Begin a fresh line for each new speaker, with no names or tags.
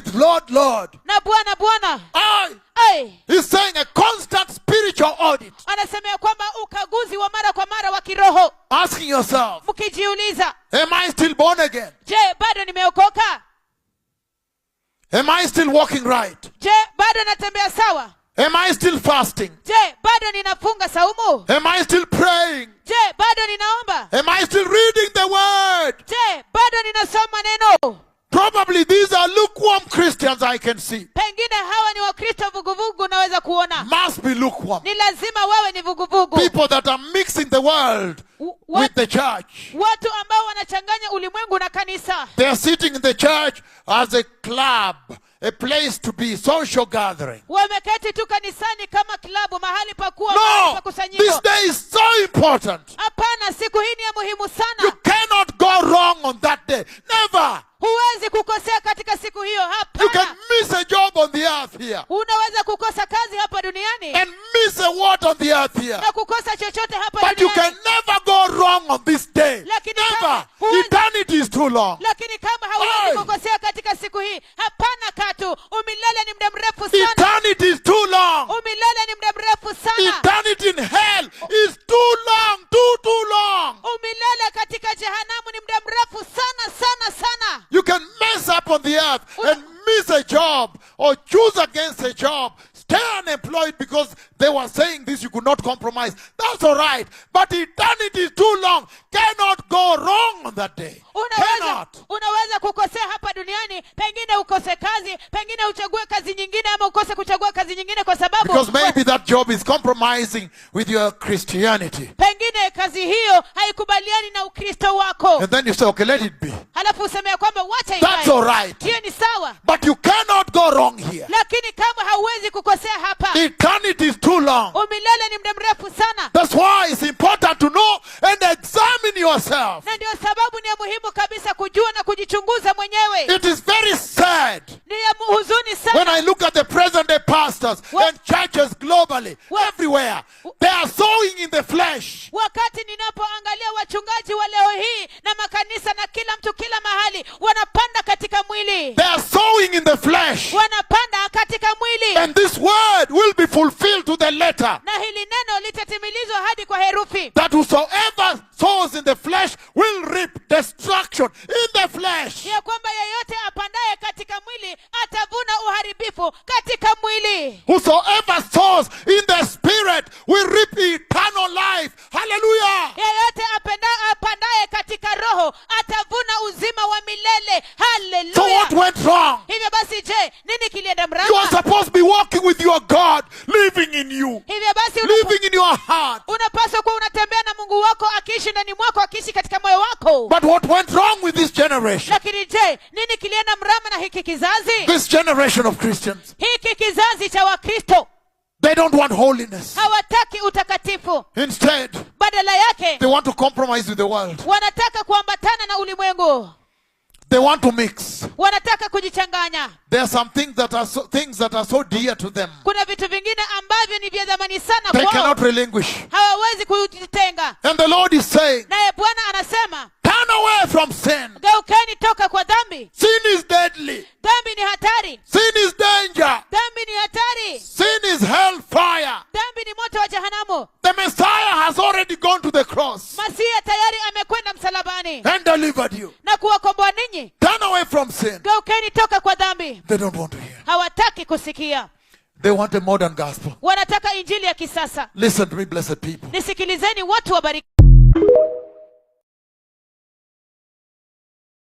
with Lord, Lord.
na Bwana Bwana.
He's saying a constant spiritual audit.
Anasema ya kwamba ukaguzi wa mara kwa mara wa kiroho.
Asking yourself,
mkijiuliza,
am I still born again?
je, bado nimeokoka?
Am I still walking right?
Je, bado natembea sawa?
Am I still fasting?
Je, bado ninafunga saumu?
Am I still praying?
Je, bado ninaomba?
Am I still reading the word?
Je, bado ninasoma neno?
Probably these are lukewarm Christians I can see.
Pengine hawa ni Wakristo vuguvugu naweza kuona.
Must be lukewarm.
Ni lazima wewe ni vuguvugu.
People that are mixing the world with the church.
Watu ambao wanachanganya ulimwengu na kanisa.
They are sitting in the church as a club, a place to be, social gathering.
Wameketi tu kanisani kama klabu, mahali pa kuwa,
No,
mahali pa kusanyiko.
this day is so important.
Hapana, siku hii ni ya muhimu sana.
You cannot go wrong on that day. Never.
Huwezi kukosea katika siku hiyo.
You can
Hapana.
miss a job on the earth here.
Unaweza kukosa kazi hapa duniani
And miss a word on the earth here.
na kukosa chochote hapa
But you can
duniani.
never go wrong on this day.
Lakini
Never.
kama huwezi-
Eternity is too long.
Lakini kama hauwezi
Hey!
kukosea katika siku hii, hapana katu. Umilele ni muda mrefu sana.
Eternity is too long.
Umilele ni muda mrefu sana.
Eternity in hell is too long. Too long.
Umilele katika jehanamu ni muda mrefu sana sana sana.
You can mess up on the earth and miss a job or choose against a job. Stay unemployed because they were saying this, you could not compromise. That's all right. But eternity is too long. Cannot go wrong on that day.
Unaweza kukosea hapa duniani, pengine ukose kazi, pengine uchague kazi nyingine ama ukose kuchagua kazi nyingine kwa sababu
Because maybe that job is compromising with your Christianity.
pengine kazi hiyo haikubaliani na Ukristo wako.
And then you say, okay, let it be.
Halafu useme ya kwamba wacha
That's
ikae.
all right.
Hiyo ni sawa.
But you cannot go wrong here.
Lakini kama hauwezi kukosea hapa,
Eternity is too long.
umilele ni muda mrefu sana.
That's why it's important to know and examine yourself.
Na ndio sababu ni ya muhimu kabisa kujua na kujichunguza mwenyewe.
It is very sad
Ni ya huzuni
when
sana.
I look at the present day pastors and churches globally, everywhere. They are sowing in the flesh.
Wakati ninapoangalia wachungaji wa leo hii na makanisa na kila mtu kila mahali, wanapanda katika mwili.
They are sowing in the flesh.
Wanapanda katika mwili.
And this word will be fulfilled to the letter.
Na hili neno litatimilizwa hadi kwa herufi.
That whosoever sows in the flesh will reap destruction in the flesh.
Ya kwamba yeyote apandaye katika mwili atavuna uharibifu katika mwili.
Whosoever sows in the spirit will reap eternal life. Hallelujah.
Yeyote apandaye katika roho atavuna uzima wa milele.
So what
Hallelujah.
went wrong?
Hivyo basi je, nini kilienda
You are
mrama?
supposed to be walking with your God, living in you,
Hivyo basi
living in your heart.
unapaswa kuwa unatembea na Mungu wako, akiishi ndani mwako, akiishi katika moyo wako.
But what went wrong with this generation?
Lakini je, nini kilienda mrama na hiki kizazi?
This generation of Christians.
Hiki kizazi cha Wakristo
They don't want holiness.
hawataki utakatifu.
Instead,
Badala yake
they want to compromise with the world.
wanataka kuambatana na ulimwengu.
They want to mix.
Wanataka kujichanganya.
There are some things that are so dear to them.
Kuna vitu vingine ambavyo ni vya dhamani sana
They
kwao.
cannot relinquish.
Hawawezi kujitenga.
And the Lord is saying,
Naye Bwana anasema,
turn away from sin.
geukeni toka kwa dhambi.
Sin is deadly.
Dhambi ni hatari.
Sin is danger.
Dhambi ni hatari.
Sin is hellfire.
Dhambi ni moto wa jehanamu.
The Messiah has already gone to the cross
Masiya tayari amekwenda msalabani
and delivered you.
na kuwakomboa ninyi.
Turn away from sin.
Geukeni toka kwa dhambi.
They don't want to hear.
Hawataki kusikia.
They want a modern gospel.
Wanataka injili ya kisasa.
Listen to me, blessed people.
Nisikilizeni watu wabariki.